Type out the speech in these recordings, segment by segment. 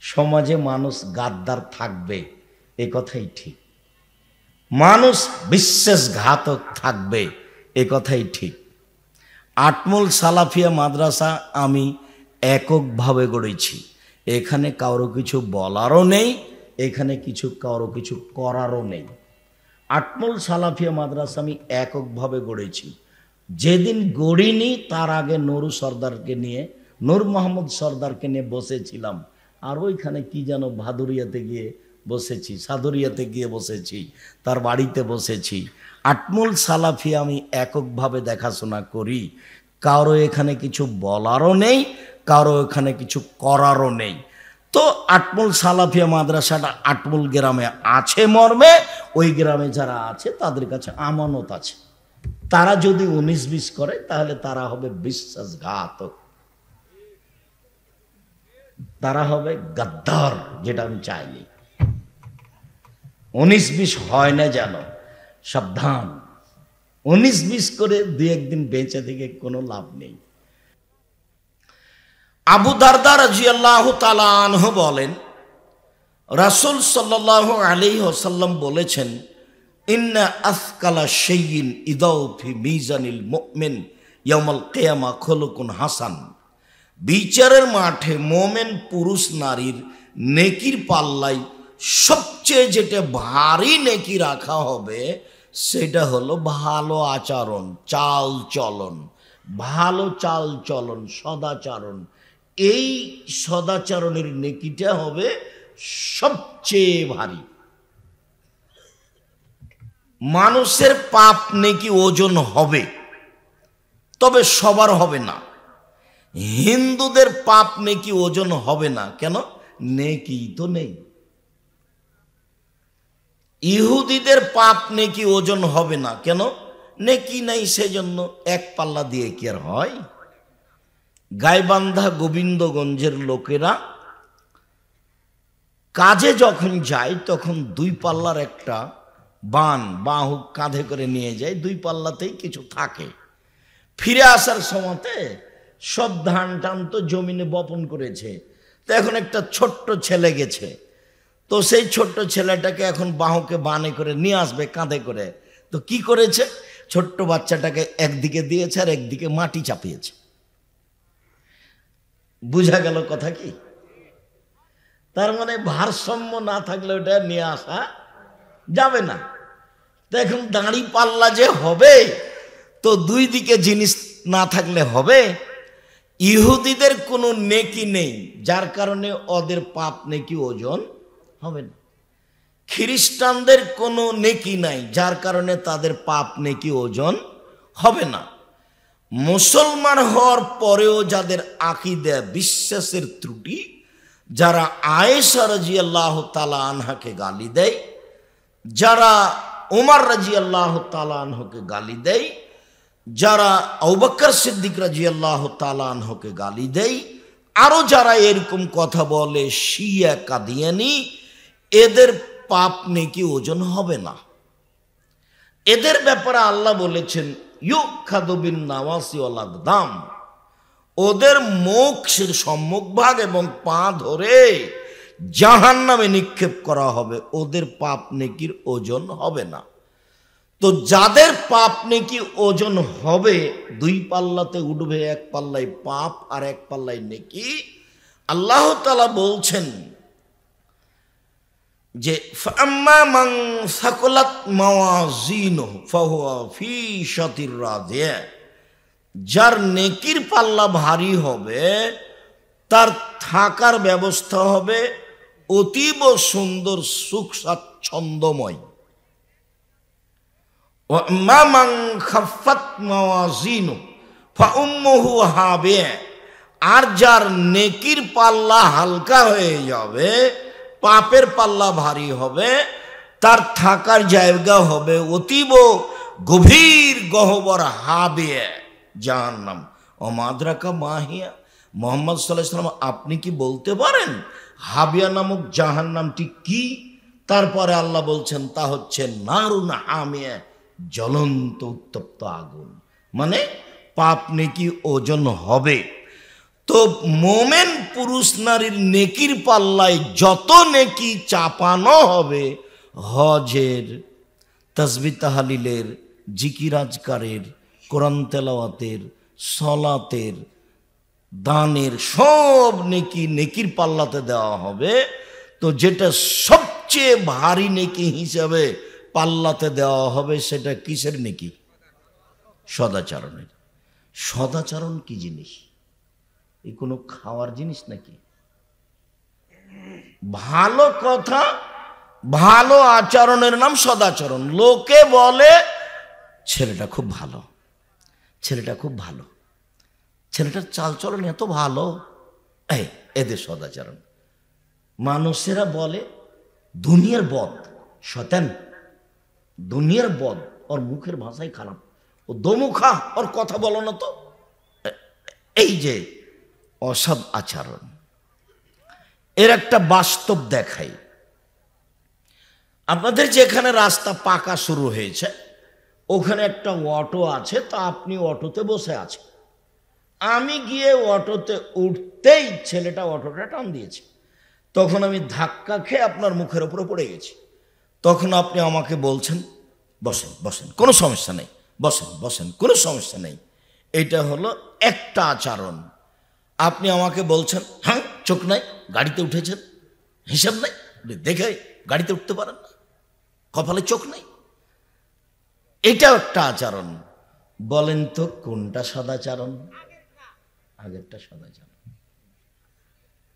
সমাজে মানুষ গাদ্দার থাকবে, এ কথাই ঠিক। মানুষ বিশ্বাসঘাতক থাকবে, এ কথাই ঠিক। আটমূল সালাফিয়া মাদ্রাসা আমি এককভাবে গড়েছি। এখানে কারো কিছু বলারও নেই, এখানে কারো কিছু করারও নেই। আটমূল সালাফিয়া মাদ্রাসা আমি এককভাবে গড়েছি। যেদিন গড়িনি তার আগে নুরু সর্দারকে নিয়ে, নূর মোহাম্মদ সর্দারকে নিয়ে বসেছিলাম। আর ওইখানে কি যেন ভাদুরিয়াতে গিয়ে বসেছি, সাদুরিয়াতে গিয়ে বসেছি, তার বাড়িতে বসেছি। আটমূল সালাফিয়া আমি এককভাবে দেখাশোনা করি। কারো এখানে কিছু বলারও নেই, কারো এখানে কিছু করারও নেই। তো আটমূল সালাফিয়া মাদ্রাসাটা আটমূল গ্রামে আছে মর্মে, ওই গ্রামে যারা আছে তাদের কাছে আমানত আছে। তারা যদি 19-20 করে তাহলে তারা হবে বিশ্বাসঘাতক, তারা হবে গাদ্দার, যেটা আমি চাইনি। 19-20 হয় না যেন, সাবধান। 19-20 করে 2-1 দিন বেঁচে থেকে কোনো লাভ নেই। আবু দারদা রাদিয়াল্লাহু তাআলা আনহু বলেন, রাসূল সাল্লাল্লাহু আলাইহি ওয়াসাল্লাম বলেছেন, ইন্না আসকালা শাইইন ইদাউ ফি মিজানিল মুমিন ইয়াউমাল কিয়ামা খুলুকুন হাসান। বিচারের মাঠে মোমেন পুরুষ নারীর নেকির পাল্লায় সবচেয়ে যেটা ভারী নেকি রাখা হবে সেটা হলো ভালো আচরণ, চাল চলন, ভালো চাল চলন, সদাচরণ। এই সদাচরণের নেকিটা হবে সবচেয়ে ভারী। মানুষের পাপ নেকি ওজন হবে, তবে সবার হবে না। হিন্দুদের পাপ নেকি ওজন হবে না, কেন? নেকি তো নেই। ইহুদিদের পাপ নেকি ওজন হবে না, কেন? নেকি নেই, সেজন্য এক পাল্লা দিয়ে কি আর হয়? গাইবান্ধা গোবিন্দগঞ্জের লোকেরা কাজে যখন যায় তখন 2 পাল্লার একটা বাহু কাঁধে করে নিয়ে যায়, 2 পাল্লাতেই কিছু থাকে। ফিরে আসার সময়তে সব ধান টান তো জমিনে বপন করেছে, তো এখন একটা ছোট্ট ছেলে গেছে, তো সেই ছোট্ট ছেলেটাকে এখন বাহুকে বানে করে নিয়ে আসবে কাঁধে করে। তো কি করেছে? ছোট্ট বাচ্চাটাকে একদিকে দিয়েছে আর একদিকে মাটি চাপিয়েছে। বুঝা গেল কথা কি? তার মানে ভারসাম্য না থাকলে ওটা নিয়ে আসা যাবে না। তো এখন দাঁড়ি পাল্লা যে হবে, তো 2 দিকে জিনিস না থাকলে হবে? ইহুদিদের কোনো নেকি নেই, যার কারণে ওদের পাপ নেকি ওজন হবে না। খ্রিস্টানদের কোনো নেকি নাই, যার কারণে তাদের পাপ নেকি ওজন হবে না। মুসলমান হওয়ার পরেও যাদের আকীদা বিশ্বাসের ত্রুটি, যারা আয়েশা রাদিয়াল্লাহু তাআলা আনহাকে গালি দেয়, যারা ওমর রাদিয়াল্লাহু তাআলা আনহুকে গালি দেয়, যারা আবু বকর সিদ্দিক রাদিয়াল্লাহু তাআলা আনহুকে গালি দেয়, আরো যারা এরকম কথা বলে শিয়া কাদিয়ানি, এদের পাপ নেকি ওজন হবে না। এদের ব্যাপারে আল্লাহ বলেছেন, ইউখাযু বিন নাওয়াসি ওয়াল আকদাম, ওদের মুখের সম্মুখভাগ এবং পা ধরে জাহান্নামে নিক্ষেপ করা হবে, ওদের পাপ নেকির ওজন হবে না। তো যাদের পাপ নেকি ওজন হবে, 2 পাল্লাতে উঠবে, 1 পাল্লায় পাপ আর 1 পাল্লায় নেকি। আল্লাহ তাআলা বলছেন যে ফাম্মা মান সাকুলাত মাওয়াজিনুহু ফাহুয়া ফি শাতির রাদিয়া, যার নেকির পাল্লা ভারী হবে তার থাকার ব্যবস্থা হবে অতীব সুন্দর, সুখ স্বাচ্ছন্দ্যময়। ওয়া মান খাফফাত মাওয়াজিনুহু ফাউম্মুহু হাবিয়া, আর যার নেকির পাল্লা হালকা হয়ে যাবে, পাপের পাল্লা ভারী হবে, তার থাকার জায়গা হবে অতীব গভীর গহ্বর, হাবিয়া, জাহান্নাম। ও মাদ্রাকা মাহিয়া, মুহাম্মদ সাল্লাল্লাহু আলাইহি ওয়াসাল্লাম আপনি কি বলতে পারেন হাবিয়া নামক জাহান্নামটি কি? তারপরে আল্লাহ বলছেন তা হচ্ছে নারুন হামিয়া, জ্বলন্ত উত্তপ্ত আগুন। মানে পাপ নেকি ওজন হবে। তো মোমেন পুরুষ নারীর নেকির পাল্লায় যত নেকি চাপানো হবে, হজের, তাসবিহ তাহলিলের, জিকির আজকারের, কোরআন তেলাওয়াতের, সলাতের, দানের, সব নেকি নেকির পাল্লাতে দেওয়া হবে। তো যেটা সবচেয়ে ভারী নেকি হিসাবে পাল্লাতে দেওয়া হবে সেটা কিসের নেকি? সদাচরণের। সদাচরণ কি জিনিস? এই কোনো খাওয়ার জিনিস নাকি? ভালো কথা, ভালো আচরণের নাম সদাচরণ। লোকে বলে ছেলেটা খুব ভালো, ছেলেটা খুব ভালো, ছেলেটার চালচলন এত ভালো, এদের সদাচরণ। মানুষেরা বলে দুনিয়ার বদ, শয়তান, দুনিয়ার বদ, ওর মুখের ভাষাই খারাপ, ও দোমুখা, ওর কথা বলো না তো। এই যে অসৎ আচরণ, এর একটা বাস্তব দেখাই। আপনাদের যেখানে রাস্তা পাকা শুরু হয়েছে ওখানে একটা অটো আছে, তা আপনি অটোতে বসে আছেন। আমি গিয়ে অটোতে উঠতেই ছেলেটা অটোটা টান দিয়েছে, তখন আমি ধাক্কা খেয়ে আপনার মুখের উপরে পড়ে গেছি। তখন আপনি আমাকে বলছেন বসেন বসেন, কোনো সমস্যা নেই, বসেন বসেন, কোনো সমস্যা নেই। এটা হলো একটা আচরণ। আপনি আমাকে বলছেন হ্যাঁ চোখ নাই, গাড়িতে উঠেছেন, হিসাব নাই, দেখে গাড়িতে উঠতে পারেন না, কপালে চোখ নাই, এটা একটা আচরণ। বলেন তো কোনটা সদাচরণ? আগেরটা সদাচরণ।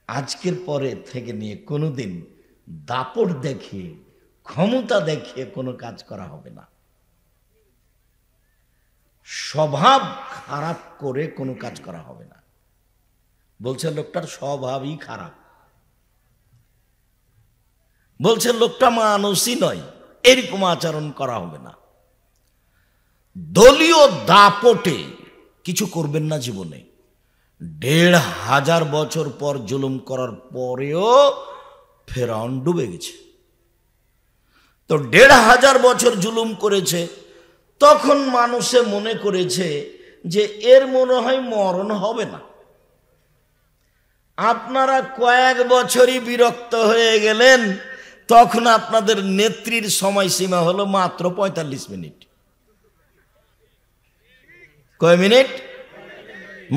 আজকের পরে থেকে নিয়ে কোনোদিন দাপট দেখিয়ে, ক্ষমতা দেখিয়ে কোনো কাজ করা হবে না। স্বভাব খারাপ করে কোনো কাজ করা হবে না। বলছে লোকটার স্বভাবই খারাপ, বলছে লোকটা মানুষই নয়, এরকম আচরণ করা হবে না। দলীয় দাপটে কিছু করবেন না জীবনে। ১৫০০ বছর পর জুলুম করার পরেও ফেরাউন ডুবে গেছে। তো ১৫০০ বছর জুলুম করেছে, তখন মানুষে মনে করেছে যে এর মনে হয় মরণ হবে না। আপনারা কয়েক বছরই বিরক্ত হয়ে গেলেন, তখন আপনাদের নেত্রীর সময়সীমা হলো মাত্র ৪৫ মিনিট। কয় মিনিট?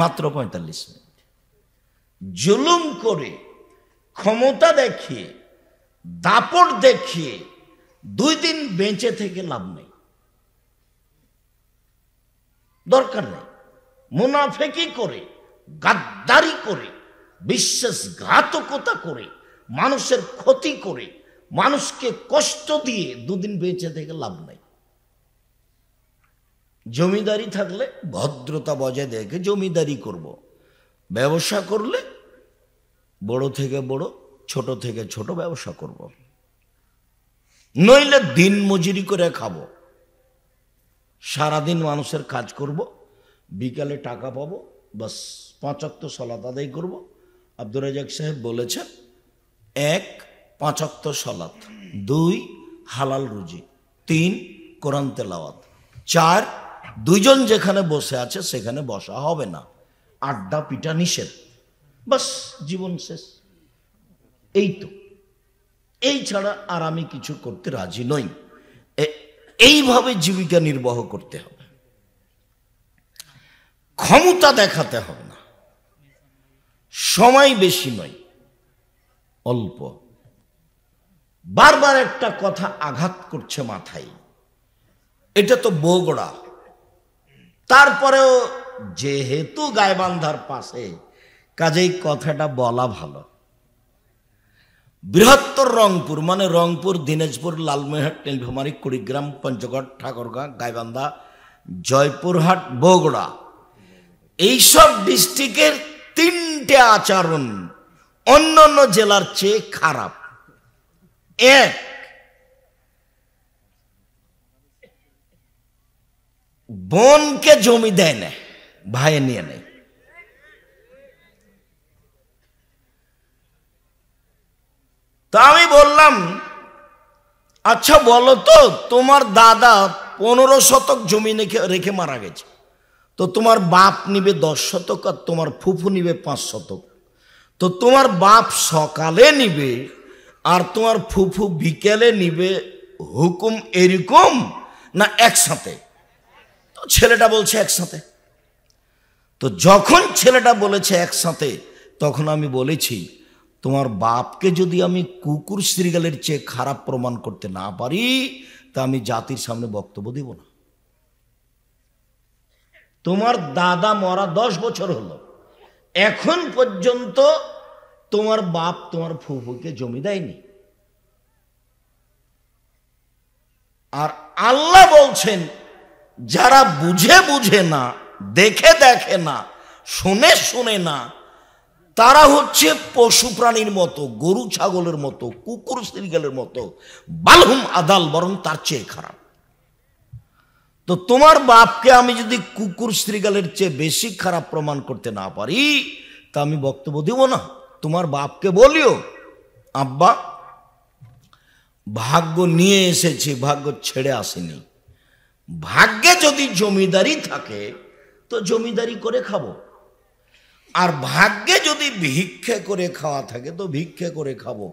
মাত্র ৪৫ মিনিট। জুলুম করে, ক্ষমতা দেখিয়ে, দাপট দেখিয়ে ২ দিন বেঁচে থেকে লাভ নেই, দরকার নেই। মুনাফেকি করে, গাদ্দারি করে, বিশ্বাসঘাতকতা করে, মানুষের ক্ষতি করে, মানুষকে কষ্ট দিয়ে ২ দিন বেঁচে থেকে লাভ নাই। জমিদারি থাকলে ভদ্রতা বজায় দেখে জমিদারি করব, ব্যবসা করলে বড় থেকে বড়, ছোট থেকে ছোট ব্যবসা করব, নইলে দিন মজুরি করে খাবো। সারাদিন মানুষের কাজ করব, বিকালে টাকা পাবো, বাস ৫ ওয়াক্ত সালাত আদায় করব। আব্দুর রাজ্জাক সাহেব বলেছেন ১ ৫ ওয়াক্ত সালাত, ২ হালাল রুজি, ৩ কোরআন তেলাওয়াত, ৪ দুইজন যেখানে বসে আছে সেখানে বসা হবে না, আড্ডা পিটা নিষেধ, বাস জীবন শেষ। এই তো, এই ছাড়া আর আমি কিছু করতে রাজি নই। এইভাবে জীবিকা নির্বাহ করতে হবে। ক্ষমতা দেখাতে হবে না, সময় বেশি নয়, অল্প। বারবার একটা কথা আঘাত করছে মাথায়, এটা তো বগুড়া, তারপরেও যেহেতু গাইবান্ধার পাশে, কাজেই কথাটা বলা ভালো। বৃহত্তর রংপুর মানে রংপুর, দিনাজপুর, লালমনিরহাট, নীলফামারী, কুড়িগ্রাম, পঞ্চগড়, ঠাকুরগাঁ, গাইবান্ধা, জয়পুরহাট, বগুড়া, এইসব ডিস্ট্রিক্টের ৩টে আচরণ অন্য অন্য জেলার চেয়ে খারাপ। ১, বোনকে জমি দেয় না, ভাইয়ে নিয়ে নেয়। তো আমি বললাম আচ্ছা বলো তো, তোমার দাদা ১৫ শতক জমি রেখে মারা গেছে, তো তোমার বাপ নিবে 10 শতক আর তোমার ফুফু নিবে 5 শতক। তো তোমার বাপ সকালে নিবে আর তোমার ফুফু বিকেলে নিবে, হুকুম এরকম না একসাথে? তো ছেলেটা বলছে একসাথে। তো যখন ছেলেটা বলেছে একসাথে, তখন আমি বলেছি তোমার বাপকে যদি আমি কুকুর শ্রীগালের চেয়ে খারাপ প্রমাণ করতে না পারি, তা আমি জাতির সামনে বক্তব্য দেব না। তোমার দাদা মরা 10 বছর হলো, এখন পর্যন্ত তোমার বাপ তোমার ফুফুকে জমি দেয়নি। আর আল্লাহ বলছেন যারা বুঝে বুঝে না, দেখে দেখে না, শুনে শুনে না, তারা হচ্ছে পশু প্রাণীর মতো, গরু ছাগলের মতো, কুকুর শ্রীগালের মতো, বালহুম আদাল, বরং তার চেয়ে খারাপ। তো তোমার বাপকে আমি যদি কুকুর শ্রীগালের চেয়ে বেশি খারাপ প্রমাণ করতে না পারি, তা আমি বক্তব্য দেব না। তোমার বাপকে বলিও, আব্বা ভাগ্য নিয়ে এসেছি, ভাগ্য ছেড়ে আসেনি। ভাগ্যে যদি জমিদারি থাকে তো জমিদারি করে খাবো, আর ভাগ্যে যদি ভিক্ষে করে খাওয়া থাকে তো ভিক্ষে করে খাবো।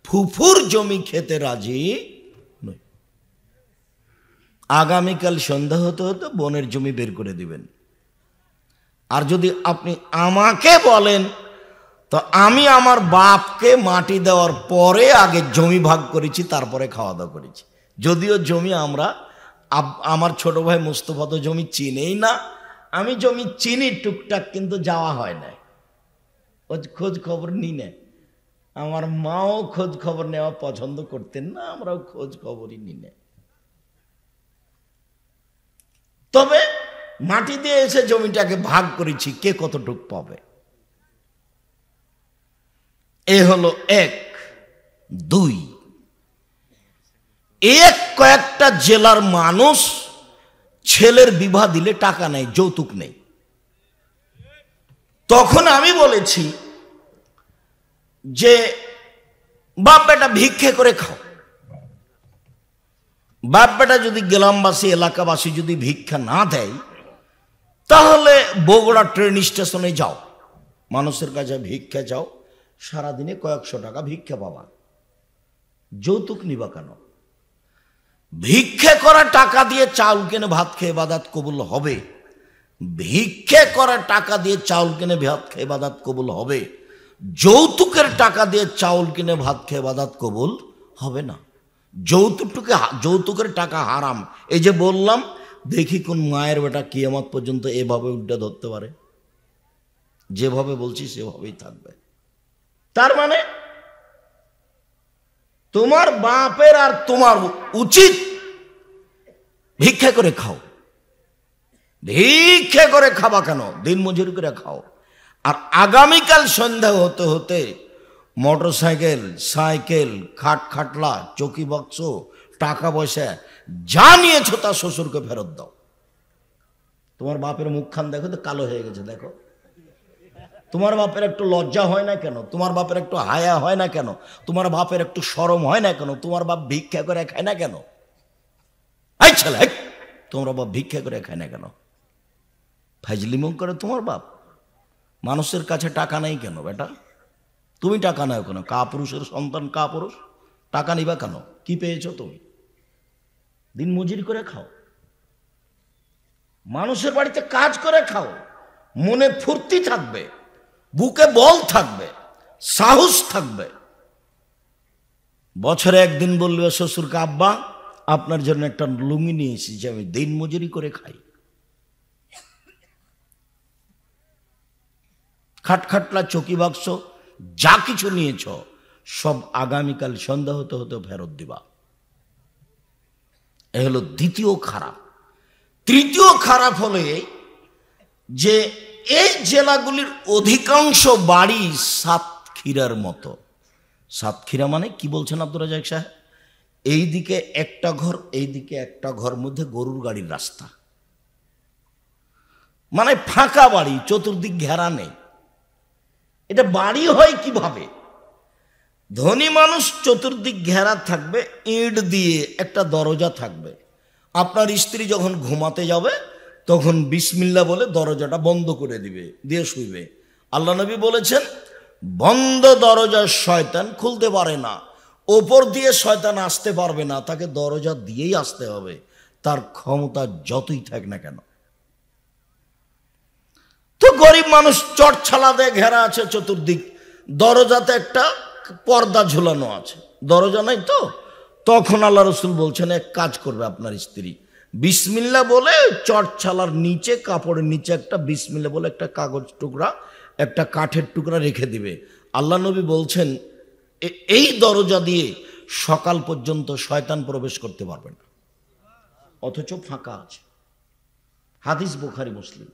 ফুফুর জমি খেতে রাজি নই। আগামীকাল সন্ধ্যা হতে হতে বোনের জমি বের করে দিবেন। আর যদি আপনি আমাকে বলেন, তো আমি আমার বাপকে মাটি দেওয়ার পরে আগে জমি ভাগ করেছি, তারপরে খাওয়া দাওয়া করেছি। যদিও জমি আমরা, আমার ছোট ভাই মুস্তফা তো জমি চিনেই না, আমি জমি চিনি টুকটাক, কিন্তু যাওয়া হয় না, খোঁজ খবর নিই না। আমার মাও খোঁজ খবর নেওয়া পছন্দ করতেন না, আমরাও খোঁজ খবরই নিই না। তবে মাটি দিয়ে এসে জমিটাকে ভাগ করেছি, কে কতটুক পাবে। এ হলো 1। 2, কয়েকটা জেলার মানুষ ছেলের বিবাহ দিলে টাকা নেই, যৌতুক নেই। তখন আমি বলেছি যে বাপ বেটা ভিক্ষে করে খাও। বাপ বেটা যদি গ্রামবাসী, এলাকাবাসী যদি ভিক্ষা না দেয়, তাহলে বগুড়া ট্রেন স্টেশনে যাও, মানুষের কাছে ভিক্ষা যাও, সারাদিনে কয়েকশো টাকা ভিক্ষা পাবা। যৌতুক নিবা কেন? ভিক্ষে করা টাকা দিয়ে চাউল কিনে ভাত খেয়ে ইবাদত কবুল হবে। ভিক্ষে করা টাকা দিয়ে চাউল কিনে ভাত খেয়ে ইবাদত কবুল হবে। যৌতুকের টাকা দিয়ে চাউল কিনে ভাত খেয়ে ইবাদত কবুল হবে না। যৌতুকের টাকা হারাম। এই যে বললাম, দেখি কোন মায়ের বেটা কিয়ামত পর্যন্ত এভাবে উল্টা ধরতে পারে। যেভাবে বলছি সেভাবেই থাকবে। তার মানে তোমার বাপের আর তোমার উচিত ভিক্ষা করে খাও। ভিক্ষা করে খাবা কেন? দিন মজুরি করে খাও। আর আগামীকাল সন্ধ্যা হতে হতে মোটরসাইকেল, সাইকেল, খাটলা, চৌকি বাক্স, টাকা পয়সা যা নিয়েছো তা শ্বশুরকে ফেরত দাও। তোমার বাপের মুখখান দেখো তো কালো হয়ে গেছে, দেখো। তোমার বাপের একটু লজ্জা হয় না কেন? তোমার বাপের একটু হায়া হয় না কেন? তোমার বাপের একটু শরম হয় না কেন? তোমার বাপ ভিক্ষা করে খায় না কেন? এই ছেলে, তোমার বাপ ভিক্ষা করে খায় না কেন? ফাজলিমো করে তোমার বাপ। মানুষের কাছে টাকা নেই কেন বেটা? তুমি টাকা নাও কেন? কাপুরুষের সন্তান, কাপুরুষ, টাকা নিবা কেন? কি পেয়েছো তুমি? দিন মজুরি করে খাও, মানুষের বাড়িতে কাজ করে খাও। মনে ফুর্তি থাকবে, বুকে বল থাকবে, সাহস থাকবে। বছরে একদিন বলবে শ্বশুরকে, আব্বা আপনার জন্য একটা লুঙ্গি নিয়ে এসেছি, আমি দিন মজুরি করে খাই। খাটখাটলা, চৌকি বাক্স যা কিছু নিয়েছ সব আগামীকাল সন্ধ্যা হতে হতে ফেরত দিবা। এ হলো দ্বিতীয় খারাপ। তৃতীয় খারাপ হলো যে এই জেলাগুলির অধিকাংশ বাড়ি সাতক্ষীরার মতো। সাতক্ষীরা মানে কি বলছেন আব্দুর রাজ্জাক সাহেব? এইদিকে একটা ঘর, এইদিকে একটা ঘর, মধ্যে গরুর গাড়ির রাস্তা, মানে ফাঁকা বাড়ি, চতুর্দিক ঘেরা নেই। এটা বাড়ি হয় কিভাবে? ধনী মানুষ চতুর্দিক ঘেরা থাকবে, ইট দিয়ে একটা দরজা থাকবে। আপনার স্ত্রী যখন ঘুমাতে যাবে তখন বিসমিল্লাহ বলে দরজাটা বন্ধ করে দিবে, দিয়ে শুইবে। আল্লাহ নবী বলেছেন বন্ধ দরজা শয়তান খুলতে পারে না, ওপর দিয়ে শয়তান আসতে পারবে না, তাকে দরজা দিয়েই আসতে হবে, তার ক্ষমতা যতই থাক না কেন। তো গরিব মানুষ চটছালাতে ঘেরা আছে চতুর্দিক, দরজাতে একটা পর্দা ঝুলানো আছে, দরজা নাই তো। তখন আল্লাহ রসুল বলছেন এক কাজ করবে আপনার স্ত্রী, বিসমিল্লাহ বলে চটছালার নিচে, কাপড়ের নিচে একটা বিসমিল্লাহ বলে একটা কাগজ টুকরা, একটা কাঠের টুকরা রেখে দিবে। আল্লাহ নবী বলছেন এই দরজা দিয়ে সকাল পর্যন্ত শয়তান প্রবেশ করতে পারবে না, অথচ ফাঁকা আছে। হাদিস বুখারী মুসলিম।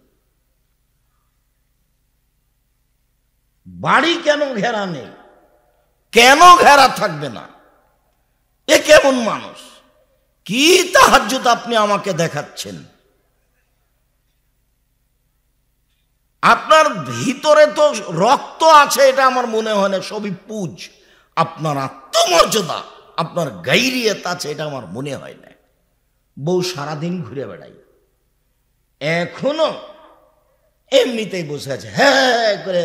বাড়ি কেন ঘেরা নেই? কেন ঘেরা থাকবে না? এ কেমন মানুষ? কি তাহাজ্জুদ আপনি আমাকে দেখাচ্ছেন? আপনার ভিতরে তো রক্ত আছে, এটা আমার মনে হয় না, সবই পুজ। আপনার আত্মমর্যাদা, আপনার গাইরিয়ত আছে, এটা আমার মনে হয় না। বউ সারাদিন ঘুরে বেড়াই, এখনো এমনিতেই বসে আছে, হ্যাঁ করে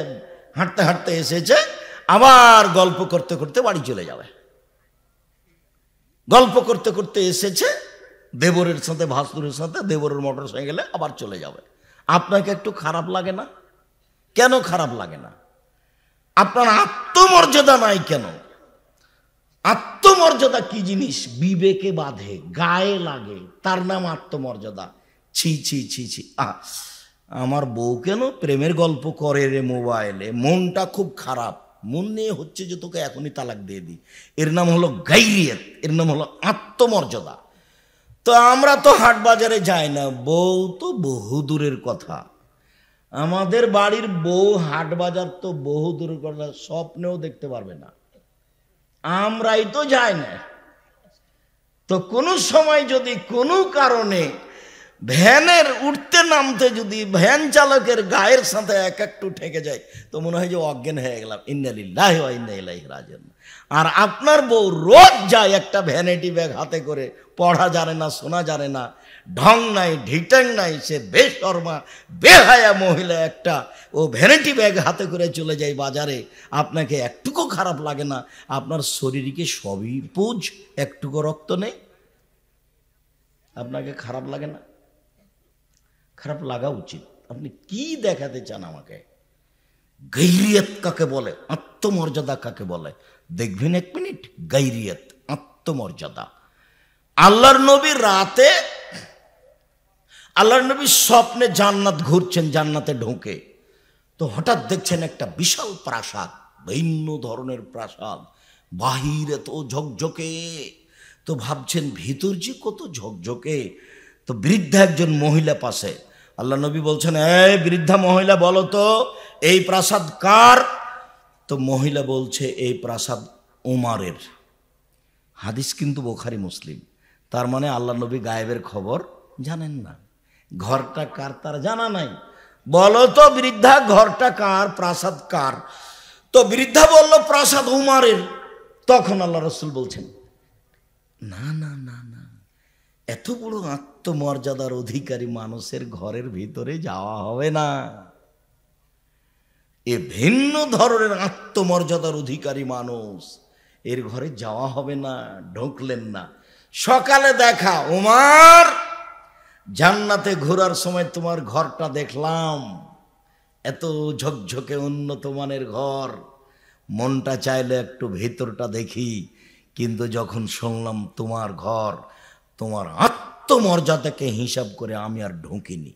হাঁটতে হাঁটতে এসেছে, আবার গল্প করতে করতে বাড়ি চলে যাবে। গল্প করতে করতে এসেছে দেবরের সাথে, ভাসুরের সাথে, দেবরের মোটর সাইকেলে আবার চলে যাবে। আপনাকে একটু খারাপ লাগে না? কেন খারাপ লাগে না? আপনার আত্মমর্যাদা নাই কেন? আত্মমর্যাদা কি জিনিস? বিবেকে বাঁধে, গায়ে লাগে, তার নাম আত্মমর্যাদা। ছি ছি ছি ছি, আমার বউ কেন প্রেমের গল্প করে রে মোবাইলে, মনটা খুব খারাপ, মন নিয়ে হচ্ছে যে তোকে এখনই তালাক দিয়ে দিই। এর নাম হলো গাইরিয়ত, এর নাম হলো আত্মমর্যাদা। তো আমরা তো হাট বাজারে যাই না, বউ তো বহু দূরের কথা। আমাদের বাড়ির বউ হাট বাজার তো বহু দূরের কথা, স্বপ্নেও দেখতে পারবে না, আমরাই তো যাই না। তো কোনো সময় যদি কোনো কারণে ভ্যানের উঠতে নামতে যদি ভ্যান চালকের গায়ের সাথে এক একটু ঠেকে যায়, তো মনে হয় যে অজ্ঞান হয়ে গেলাম, ইন্না লিল্লাহি ওয়া ইন্না ইলাইহি রাজিউন। আর আপনার বউ রোজ যায় একটা ভ্যানিটি ব্যাগ হাতে করে, পড়া জানে না, শোনা জানে না, ঢং নাই, ঢিটাং নাই, সে বেশরমা বেহায়া মহিলা একটা, ও ভ্যানিটি ব্যাগ হাতে করে চলে যায় বাজারে, আপনাকে একটুকু খারাপ লাগে না? আপনার শরীরকে সবই পুজ, একটুকু রক্ত নেই, আপনাকে খারাপ লাগে না? খারাপ লাগা উচিত। আপনি কি দেখাতে চান আমাকে? গাইরিয়ত কাকে বলে, আত্মমর্যাদা কাকে বলে দেখবেন এক মিনিট। গাইরিয়ত, আত্মমর্যাদা। আল্লাহর নবী রাতে, আল্লাহর নবী স্বপ্নে জান্নাত ঘুরছেন, জান্নাতে ঢোকে, তো হঠাৎ দেখছেন একটা বিশাল প্রাসাদ, ভিন্ন ধরনের প্রাসাদ, বাহিরে তো ঝকঝকে, তো ভাবছেন ভিতর যে কত ঝকঝকে। তো বৃদ্ধা একজন মহিলা পাশে, আল্লাহ নবী বলছেন এই বৃদ্ধা মহিলা বলো তো এই প্রাসাদ কার? তো মহিলা বলছে এই প্রাসাদ উমারের। হাদিস কিন্তু বুখারী মুসলিম। তার মানে আল্লাহ নবী গায়েবের খবর জানেন না, ঘরটা কার তার জানা নাই। বলো তো বৃদ্ধা ঘরটা কার, প্রাসাদ কার? তো বৃদ্ধা বলল প্রাসাদ উমারের। তখন আল্লাহ রসুল বলছেন না না না না, এত বড় আত্মমর্যাদার অধিকারী মানুষের ঘরের ভিতরে যাওয়া হবে না। এ ভিন্ন ধরনের আত্মমর্যাদার অধিকারী মানুষ, এর ঘরে যাওয়া হবে না। ঢুকলেন না। সকালে দেখা, উমার জান্নাতে ঘোরার সময় তোমার ঘরটা দেখলাম, এত ঝকঝকে উন্নত মানের ঘর, মনটা চাইলে একটু ভেতরটা দেখি, কিন্তু যখন শুনলাম তোমার ঘর, তোমার আত্মমর্যাদাকে হিসাব করে আমি আর ঢুকিনি।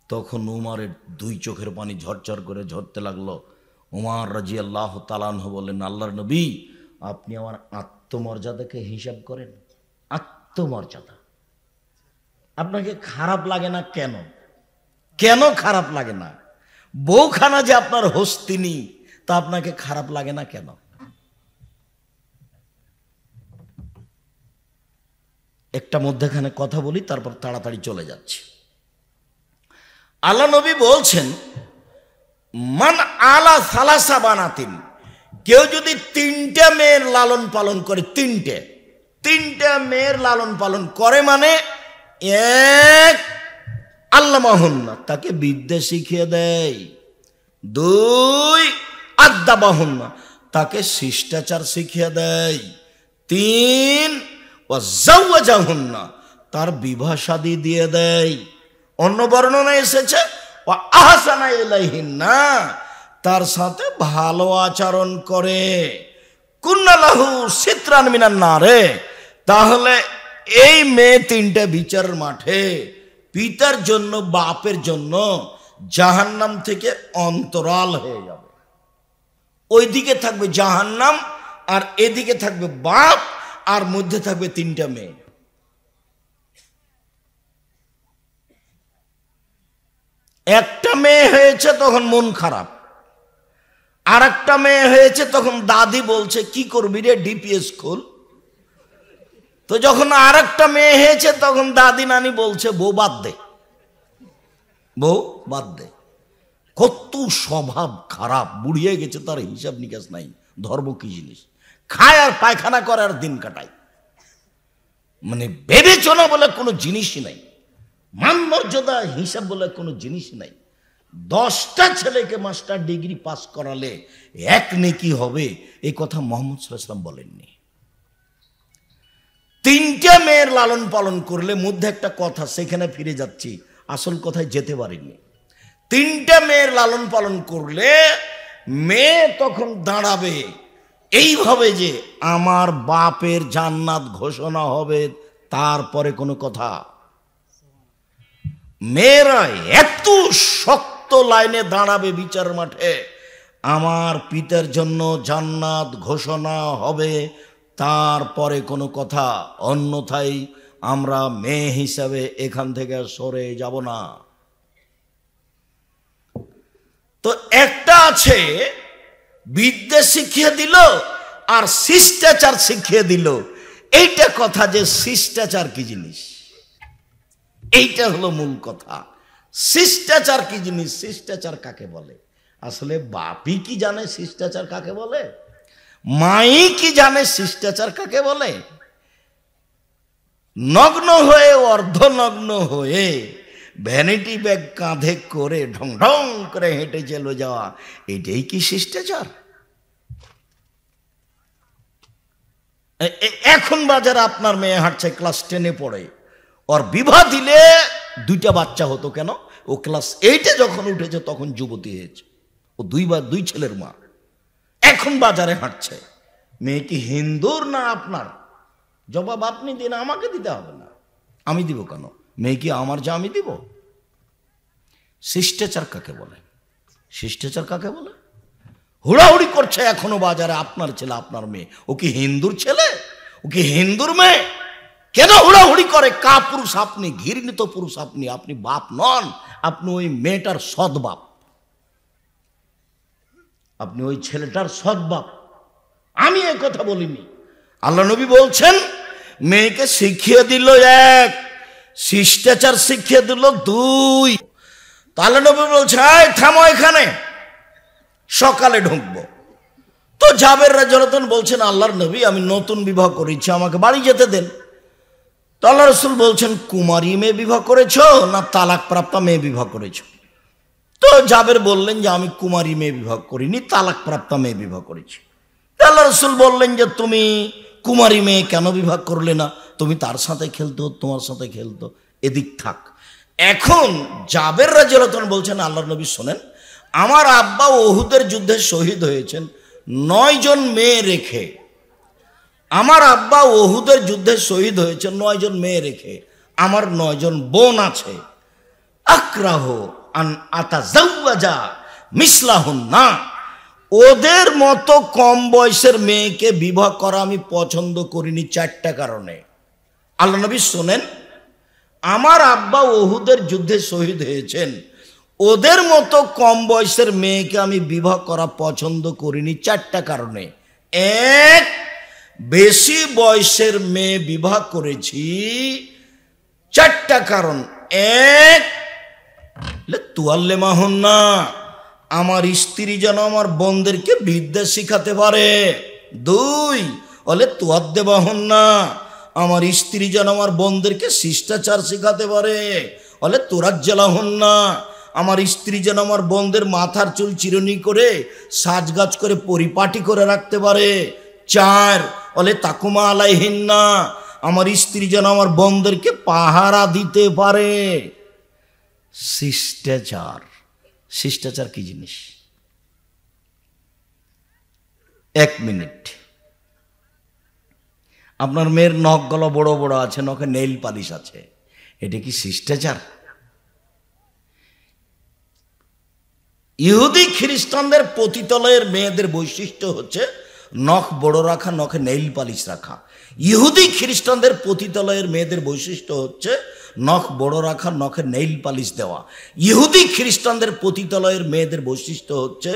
তখন উমারের দুই চোখের পানি ঝরঝর করে ঝরতে লাগলো। উমার রাদিয়াল্লাহু তাআলা আনহু বললেন আল্লাহর নবী আপনি আমার আত্মমর্যাদাকে হিসাব করেন। আত্মমর্যাদা আপনাকে খারাপ লাগে না কেন? কেন খারাপ লাগে না? বউখানা যে আপনার হস্তিনী, তা আপনাকে খারাপ লাগে না কেন? একটা মধ্যখানে কথা বলি, তারপর তাড়াতাড়ি চলে যাচ্ছি। আল্লাহ নবী বলছেন মান আলা সালাসা বানাতিন, কেউ যদি তিনটা মেয়ের লালন পালন করে, তিনটা মেয়ের লালন পালন করে, মানে এক, আল্লামাহুন্না, তাকে বিদ্যা শিখিয়ে দেয়। দুই, আদাবাহুন্না, তাকে শিষ্টাচার শিখিয়ে দেয়। তিন, ওয়াজাওয়াজাহুন্না, তার বিবাহ শাদী দিয়ে দেয়। অন্য বর্ণনায় এসেছে ওয়া আহসানা ইলাইহিন্না, তার সাথে ভালো আচরণ করে। কুন্না লাহু সিতরান মিনান নারে, তাহলে এই মেয়ে তিনটা বিচারের মাঠে পিতার জন্য, বাপের জন্য জাহান্নাম থেকে অন্তরাল হয়ে যাবে। ওইদিকে থাকবে জাহান্নাম, আর এদিকে থাকবে বাপ, আর মধ্যে থাকবে তিনটা মেয়ে। একটা মেয়ে হয়েছে তখন মন খারাপ, আর একটা মেয়ে হয়েছে তখন দাদি বলছে কি করবি রে, ডিপিএস খোল। তো যখন আর একটা মেয়ে হয়েছে তখন দাদি নানি বলছে বউ বাদ দে, বউ বাদ দে। কত স্বভাব খারাপ, বুড়িয়ে গেছে, তার হিসাব নিকাশ নাই। ধর্ম কি জিনিস, খায় আর পায়খানা করে আর দিন কাটায়। মানে বিবেচনা বলে কোনো জিনিসই নাই, মান মর্যাদা হিসাব বলে কোনো জিনিসই নাই। 10টা ছেলেকে মাস্টার ডিগ্রি পাস করালে এক নেকি হবে, এই কথা মুহাম্মদ সাল্লাল্লাহু আলাইহি ওয়াসাল্লাম বলেননি। 3টে মেয়ের লালন পালন করলে, মধ্যে একটা কথা, সেখানে ফিরে যাচ্ছি, আসল কথায় যেতে পারিনি। 3টে মেয়ের লালন পালন করলে মেয়ে তখন দাঁড়াবে এইভাবে যে আমার বাপের জান্নাত ঘোষণা হবে, তারপরে কোনো কথা। মেয়েরা এত শক্ত লাইনে দাঁড়াবে বিচার মাঠে, আমার পিতার জন্য জান্নাত ঘোষণা হবে, তারপরে কোনো কথা। অন্যথায় আমরা মেয়ে হিসাবে এখান থেকে সরে যাব না। তো একটা আছে বিদ্যা শিখিয়ে দিল আর শিষ্টাচার শিখিয়ে দিল। এইটা কথা যে শিষ্টাচার কি জিনিস, এইটা হলো মূল কথা। শিষ্টাচার কি জিনিস, শিষ্টাচার কাকে বলে? আসলে বাপই কি জানে শিষ্টাচার কাকে বলে? মাই কি জানে শিষ্টাচার কাকে বলে? নগ্ন হয়ে, অর্ধনগ্ন হয়ে, ভ্যানিটি ব্যাগ কাঁধে করে ঢং ঢং করে হেঁটে চলে যাওয়া, এটাই কি শিষ্টাচার? এখন বাজারে আপনার মেয়ে হাঁটছে, ক্লাস 10-এ পড়ে, ওর বিবাহ দিলে 2টা বাচ্চা হতো কেন? ও ক্লাস 8-এ যখন উঠেছে তখন যুবতী হয়েছে, ও 2 ছেলের মা। এখন বাজারে হাঁটছে, মেয়ে কি হিন্দুর না আপনার? জবাব আপনি দিন, আমাকে দিতে হবে না। আমি দিব কেন? মেয়ে কি আমার, যা আমি দিব? শিষ্টাচার কাকে বলে? শিষ্টাচার কাকে বলে? হুড়াহুড়ি করছে এখনো বাজারে আপনার ছেলে, আপনার মেয়ে। ও কি হিন্দুর ছেলে? ও কি হিন্দুর মেয়ে? কেন হুড়াহুড়ি করে? কা পুরুষ আপনি? ঘৃণিত পুরুষ আপনি। আপনি বাপ নন, আপনি ওই মেয়েটার সৎ বাপ, আপনি ওই ছেলেটার সৎ বাপ। আমি এ কথা বলিনি। আল্লাহ নবী বলছেন মেয়েকে শিখিয়ে দিল 1, শিষ্টাচার শিখিয়ে দিল 2। আল্লাহ নবী বলছে এই থামো এখানে, সকালে ঢুকবো। তো জাবের রাদিয়াল্লাহু আনহু বলছেন আল্লাহর নবী, আমি নতুন বিবাহ করেছি, আমাকে বাড়ি যেতে দেন। তো আল্লাহ রাসূল বলছেন কুমারী মেয়ে বিবাহ করেছো না তালাক প্রাপ্ত মেয়ে বিবাহ করেছো? তো জাবের বললেন যে আমি কুমারী মেয়ে বিবাহ করিনি, তালাক প্রাপ্ত মেয়ে বিবাহ করেছি। আল্লাহ রাসূল বললেন যে তুমি কুমারী মেয়ে কেন বিবাহ করলে না? তুমি তার সাথে খেলতো, তোমার সাথে খেলতো, এদিক থাক। এখন জাবের রাদিয়াল্লাহু আনহু বলছেন আল্লাহর নবী শোনেন, আমার আব্বা উহুদের যুদ্ধে শহীদ হয়েছেন 9 জন মেয়ে রেখে। আমার আব্বা উহুদের যুদ্ধে শহীদ হয়েছে 9 জন মেয়ে রেখে। আমার 9 জন বোন আছে। আক্রাহ আন আতাজাওয়াজা মিসলাহুন্না, ওদের মতো কম বয়সের মেয়েকে বিবাহ করা আমি পছন্দ করিনি 4টা কারণে। আল্লাহ নবী শোনেন, আমার আব্বা উহুদের যুদ্ধে শহীদ হয়েছেন, ওদের মতো কম বয়সের মেয়েকে আমি বিবাহ করা পছন্দ করিনি 4টা কারণে। 1, বেশি বয়সের মেয়ে বিবাহ করেছি 4টা কারণ। 1, তুয়াল্লিমাহুন্না, আমার স্ত্রী যেন আমার বোনদেরকে বিদ্যা শিখাতে পারে। 2, তুয়াদ্দেবাহুন্না, আমার স্ত্রী যেন আমার বোনদেরকে শিষ্টাচার শেখাতে পারে। বলে তোরাজ্জালা হন না, আমার স্ত্রী যেন আমার বোনদের মাথার চুল চিরুনি করে সাজগাজ করে পরিপাটি করে রাখতে পারে। 4 বলে তাকুমা আলাইহিন না, আমার স্ত্রী যেন আমার বোনদেরকে পাহারা দিতে পারে। শিষ্টাচার, শিষ্টাচার কি জিনিস? 1 মিনিট। আপনার মেয়ের নখগুলো বড় বড় আছে, নখে নেইল পালিশ আছে, এটা কি শিষ্টাচার? ইহুদি খ্রিস্টানদের পতিতালয়ের মেয়েদের বৈশিষ্ট্য হচ্ছে নখ বড় রাখা, নখে নেইল পালিশ রাখা। ইহুদি খ্রিস্টানদের পতিতালয়ের মেয়েদের বৈশিষ্ট্য হচ্ছে নখ বড় রাখা, নখে নেইল পালিশ দেওয়া। ইহুদি খ্রিস্টানদের পতিতালয়ের মেয়েদের বৈশিষ্ট্য হচ্ছে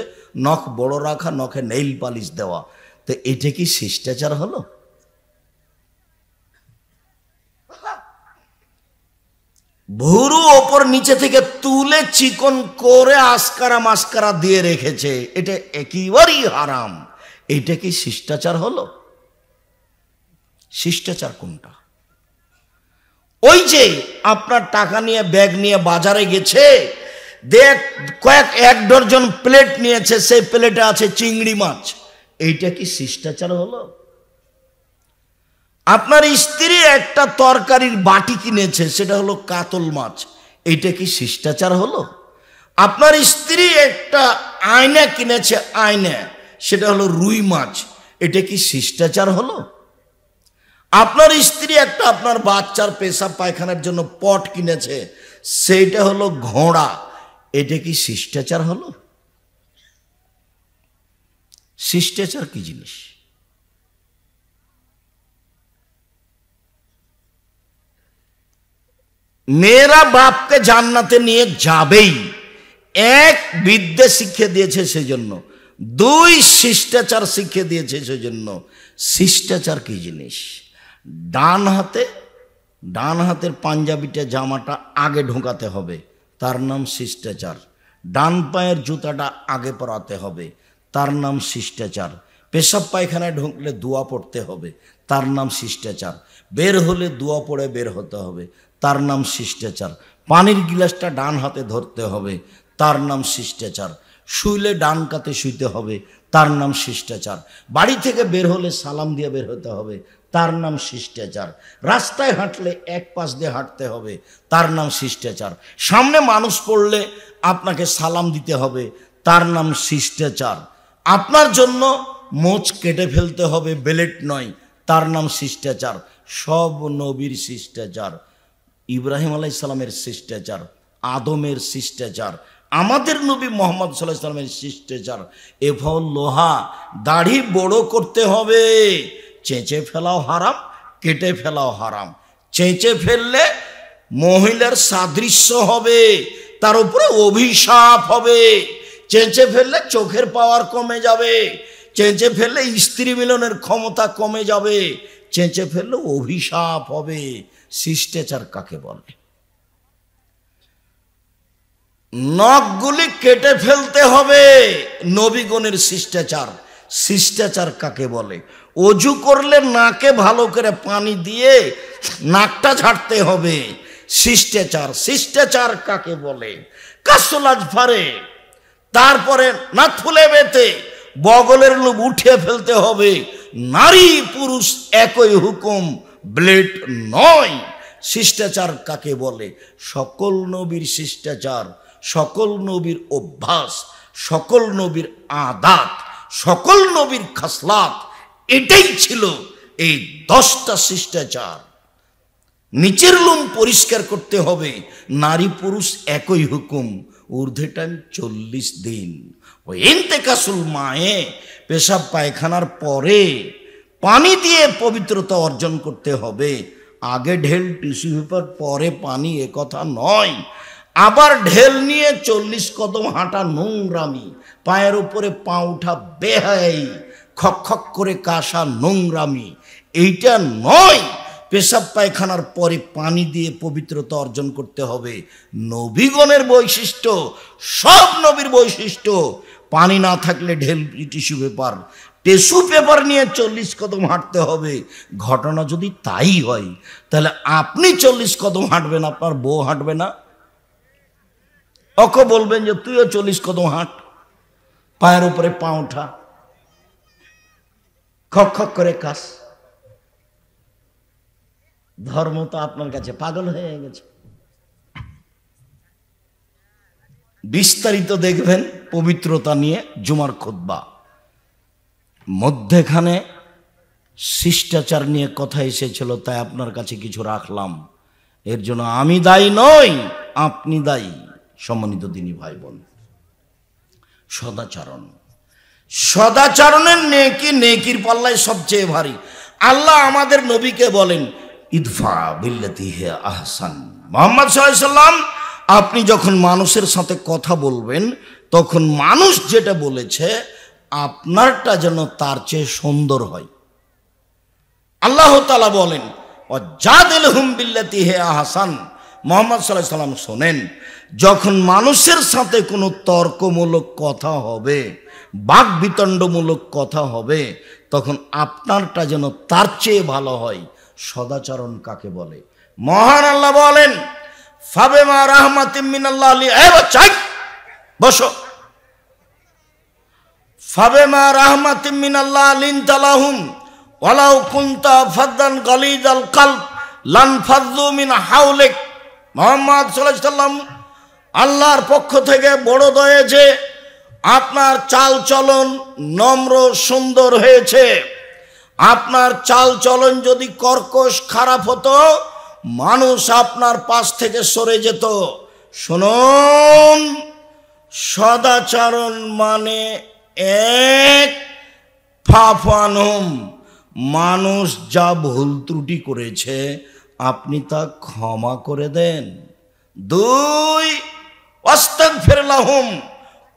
নখ বড় রাখা, নখে নেইল পালিশ দেওয়া। তো এটা কি শিষ্টাচার হলো? ভুরু ওপর নিচে থেকে তুলে চিকন করে আসকারা মাস্কারা দিয়ে রেখেছে, এটা একেবারেই হারাম। এটা কি শিষ্টাচার হলো? শিষ্টাচার কোনটা? ওই যে আপনার টাকা নিয়ে ব্যাগ নিয়ে বাজারে গেছে, দেখ কয়েক 1 ডজন প্লেট নিয়েছে, সেই প্লেটে আছে চিংড়ি মাছ, এইটা কি শিষ্টাচার হলো? আপনার স্ত্রী একটা তরকারির বাটি কিনেছে, সেটা হলো কাতল মাছ, এইটা কি শিষ্টাচার হলো? আপনার স্ত্রী একটা আয়না কিনেছে, আয়না, সেটা হলো রুই মাছ, এটা কি শিষ্টাচার হলো? আপনার স্ত্রী একটা আপনার বাচ্চার পেশাব পায়খানার জন্য পট কিনেছে, সেইটা হলো ঘোড়া, এটা কি শিষ্টাচার হলো? শিষ্টাচার কি জিনিস? মেয়েরা বাপকে জান্নাতে নিয়ে যাবেই, 1 বিদ্যে শিক্ষা দিয়েছে সেজন্য, 2 শিষ্টাচার শিক্ষা দিয়েছে সেজন্য। শিষ্টাচার কি জিনিস? ডান হাতের পাঞ্জাবিটা জামাটা আগে ঢোকাতে হবে, তার নাম শিষ্টাচার। ডান পায়ের জুতাটা আগে পরাতে হবে, তার নাম শিষ্টাচার। পেশাব পায়খানায় ঢুকলে দোয়া পড়তে হবে, তার নাম শিষ্টাচার। বের হলে দোয়া পড়ে বের হতে হবে, তার নাম শিষ্টাচার। পানির গিলাসটা ডান হাতে ধরতে হবে, তার নাম শিষ্টাচার। শুইলে ডান কাতে শুইতে হবে, তার নাম শিষ্টাচার। বাড়ি থেকে বের হলে সালাম দিয়ে বের হতে হবে, তার নাম শিষ্টাচার। রাস্তায় হাঁটলে 1 পাশ দিয়ে হাঁটতে হবে, তার নাম শিষ্টাচার। সামনে মানুষ পড়লে আপনাকে সালাম দিতে হবে, তার নাম শিষ্টাচার। আপনার জন্য মোচ কেটে ফেলতে হবে, বেলেট নয়, তার নাম শিষ্টাচার। সব নবীর শিষ্টাচার, ইব্রাহিম আলাইহিস সালামের শিষ্টাচার, আদমের শিষ্টাচার, আমাদের নবী মুহাম্মদ সাল্লাল্লাহু আলাইহি সাল্লামের শিষ্টাচার। এফল লোহা, দাড়ি বড় করতে হবে, চেঁচে ফেলাও হারাম, কেটে ফেলাও হারাম। চেঁচে ফেললে মহিলার সাদৃশ্য হবে, তার উপরে অভিশাপ হবে। চেঁচে ফেললে চোখের পাওয়ার কমে যাবে, চেঁচে ফেললে স্ত্রী মিলনের ক্ষমতা কমে যাবে, চেঁচে ফেললে অভিশাপ হবে। শিষ্টাচার কাকে বলে? নখগুলি কেটে ফেলতে হবে, নবীগণের শিষ্টাচার। শিষ্টাচার কাকে বলে? অজু করলে নাকে ভালো করে পানি দিয়ে নাকটা ঝাড়তে হবে, শিষ্টাচার। শিষ্টাচার কাকে বলে? কাসুল আজফারে, তারপরে নাক ফুলে বেতে বগলের লোম উঠিয়ে ফেলতে হবে। নারী পুরুষ একই হুকুম, ব্লেড নয়। শিষ্টাচার কাকে বলে? সকল নবীর শিষ্টাচার, সকল নবীর অভ্যাস, সকল নবীর আদাত, সকল নবীর খাসলাত, এটাই ছিল এই 10টা শিষ্টাচার। নিচের লোম পরিষ্কার করতে হবে, নারী পুরুষ একই হুকুম, ঊর্ধ্বে টাইম 40 দিন। ওই ইন্তেকাসুল মায়ে, পেশাব পায়খানার পরে পানি দিয়ে পবিত্রতা অর্জন করতে হবে। আগে ঢেল টিস্যু পেপার, পরে পানি, এ কথা নয়। আবার ঢেল নিয়ে 40 কদম হাঁটা নোংরামি, পায়ের উপরে পা উঠা বেহায়াই, খক খক করে কাশা নোংরামি, এইটা নয়। পেশাব পায়খানার পরে পানি দিয়ে পবিত্রতা অর্জন করতে হবে। নবীগণের বৈশিষ্ট্য, সব নবীর বৈশিষ্ট্য। পানি না থাকলে ঢেল টিস্যু পেপার, টিস্যু পেপার নিয়ে 40 কদম হাঁটতে হবে। ঘটনা যদি তাই হয়, তাহলে আপনি 40 কদম হাঁটবেন, আপনার বউ হাঁটবে না? ওকে বলবেন যে তুইও 40 কদম হাঁট, পায়ের উপরে পা ওঠা, খক খক করে কাশ। ধর্ম তো আপনার কাছে পাগল হয়ে গেছে। বিস্তারিত দেখবেন পবিত্রতা নিয়ে জুমার খুতবা, মধ্যেখানে শিষ্টাচার নিয়ে কথা এসেছিল, তাই আপনার কাছে কিছু রাখলাম। এর জন্য আমি দায়ী নই, আপনি দায়ী। সম্মানিত দিনী ভাই বোন, সদাচরণ, সদাচরণের নেকি নেকির পাল্লায় সবচেয়ে ভারী। আল্লাহ আমাদের নবীকে বলেন ইদফা বিল্লাতি হে আহসান। মুহাম্মদ সাল্লাল্লাহু আলাইহি সাল্লাম, আপনি যখন মানুষের সাথে কথা বলবেন, তখন মানুষ যেটা বলেছে আপনারটা যেন তার চেয়ে সুন্দর হয়। আল্লাহ তাআলা বলেন ওয়াজাদিলহুম বিল্লাতি হে আহসান। মুহাম্মদ সাল্লাল্লাহু আলাইহি সাল্লাম শোনেন, যখন মানুষের সাথে কোনো তর্কমূলক কথা হবে, বাকবিতণ্ডমূলক কথা হবে, তখন আপনারটা যেন তার চেয়ে ভালো হয়। সদাচরণ কাকে বলে? মহান আল্লাহ বলেন ফাবিমা রাহমাতিম মিনাল্লাহ লি, এই বাচ্চা বসো, ফাবিমা রাহমাতিম মিনাল্লাহ লিনতা লাহুম ওয়ালাউ কুনতা ফাদ্দান গালিজাল কলব লানফাযু মিন হাওলিক। মুহাম্মদ সাল্লাল্লাহু আলাইহি সাল্লাম, আল্লাহর পক্ষ থেকে বড় দয়া যে আপনার চাল চলন নম্র সুন্দর হয়েছে। আপনার চাল চলন যদি কর্কশ খারাপ হতো, মানুষ আপনার পাশ থেকে সরে যেত। শুনুন, সদাচরণ মানে এক ফাফানুম, মানুষ যা ভুল ত্রুটি করেছে আপনি তা ক্ষমা করে দেন। দুই, আস্তাগফির লাহুম,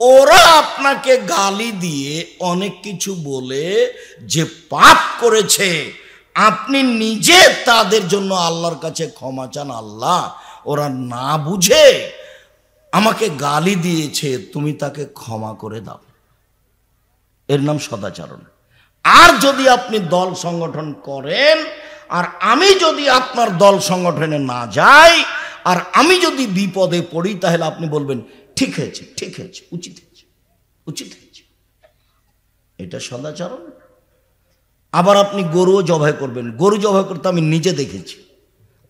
ওরা আপনাকে গালি দিয়ে অনেক কিছু বলে যে পাপ করেছে, আপনি নিজে তাদের জন্য আল্লাহর কাছে ক্ষমা চান। আল্লাহ, ওরা না বুঝে আমাকে গালি দিয়েছে, তুমি তাকে ক্ষমা করে দাও। এর নাম সদাচরণ। আর যদি আপনি দল সংগঠন করেন, আর আমি যদি আপনার দল সংগঠনে না যাই, আর আমি যদি বিপদে পড়ি, তাহলে আপনি বলবেন ঠিক হয়েছে, ঠিক হয়েছে, উচিত হয়েছে, উচিত হয়েছে। এটা সদাচরণ। আবার আপনি গরুও জবাই করবেন, গরু জবাই করতে আমি নিজে দেখেছি,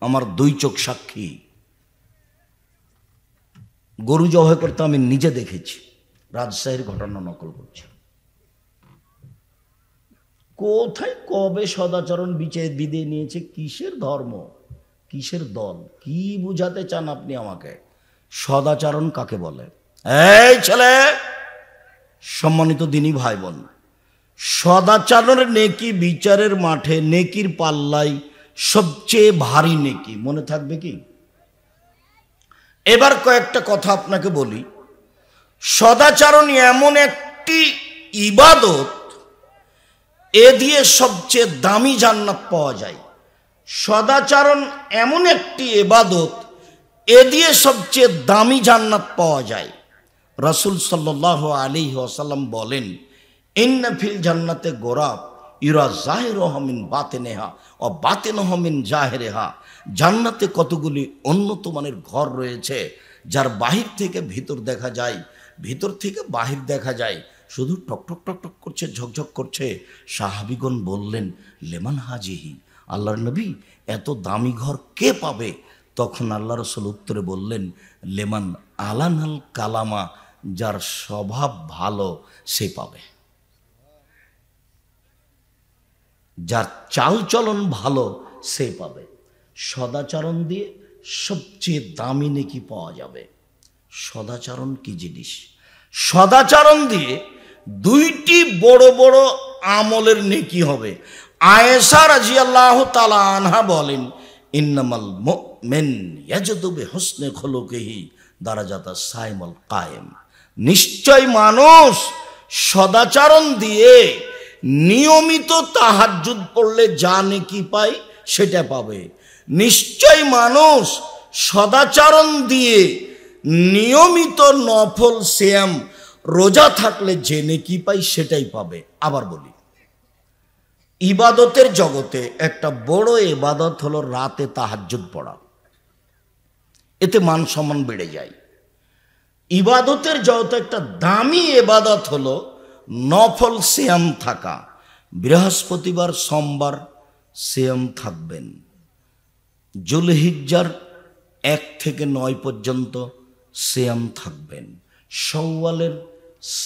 আমার 2 চোখ সাক্ষী। গরু জবাই করতে আমি নিজে দেখেছি, রাজশাহীর ঘটনা নকল করছি। কোথায় কবে সদাচরণ বিদে নিয়েছে? কিসের ধর্ম, কিসের দল, কি বুঝাতে চান আপনি আমাকে? সদাচরণ কাকে বলে? এই ছেলে, সম্মানিত দিনী ভাই বোন, সদাচরণের নেকি বিচারের মাঠে নেকির পাল্লায় সবচেয়ে ভারী নেকি, মনে থাকবে কি? এবার কয়েকটা কথা আপনাকে বলি। সদাচরণ এমন একটি ইবাদত, এ দিয়ে সবচেয়ে দামি জান্নাত পাওয়া যায়। সদাচরণ এমন একটি ইবাদত, এ দিয়ে সবচেয়ে দামি জান্নাত পাওয়া যায়। রাসূল সাল্লাল্লাহু আলাইহি ওয়াসাল্লাম বলেন ইন্না ফিল জান্নাতে গোরাব ইরা জাহিরুহা মিন বাতিনিহা ও বাতিনুহা মিন জাহিরিহা। জান্নাতে কতগুলি উন্নত মানের ঘর রয়েছে, যার বাহির থেকে ভিতর দেখা যায়, ভিতর থেকে বাহির দেখা যায়, শুধু টকটক টকটক করছে, ঝকঝক করছে। সাহাবীগণ বললেন লেমান হাজিহি, আল্লাহর নবী এত দামি ঘর কে পাবে? তখন আল্লাহ রাসূল উত্তরে বললেন লেমান আলানাল কালামা, যার স্বভাব ভালো সে পাবে, যার চাল চলন ভালো সে পাবে। সদাচরণ দিয়ে সবচেয়ে দামি নেকি পাওয়া যাবে। সদাচরণ কি জিনিস? সদাচরণ দিয়ে 2টি বড় বড় আমলের নেকি হবে। আয়েশা রাদিয়াল্লাহু তাআলা আনহা বলেন ইন্নামাল মুমিন ইয়াজদু বিহুসনি খুলুকিহি দারাজাতাস সাইমুল কায়েম। নিশ্চয় মানুষ সদাচরণ দিয়ে নিয়মিত তাহাজ্জুদ পড়লে যা নেকি পায় সেটা পাবে। নিশ্চয় মানুষ সদাচরণ দিয়ে নিয়মিত নফল সিয়াম রোজা থাকলে যে নেকি পায় সেটাই পাবে। আবার বলি, ইবাদতের জগতে একটা বড় ইবাদত হলো রাতে তাহাজ্জুদ পড়া। এতে মান সম্মান বেড়ে যায়। ইবাদতের জগতে একটা দামি ইবাদত হলো নফল সিয়াম থাকা। বৃহস্পতিবার সোমবার সিয়াম থাকবেন, জুলহিজ্জার 1 থেকে 9 পর্যন্ত সিয়াম থাকবেন, শাওয়ালের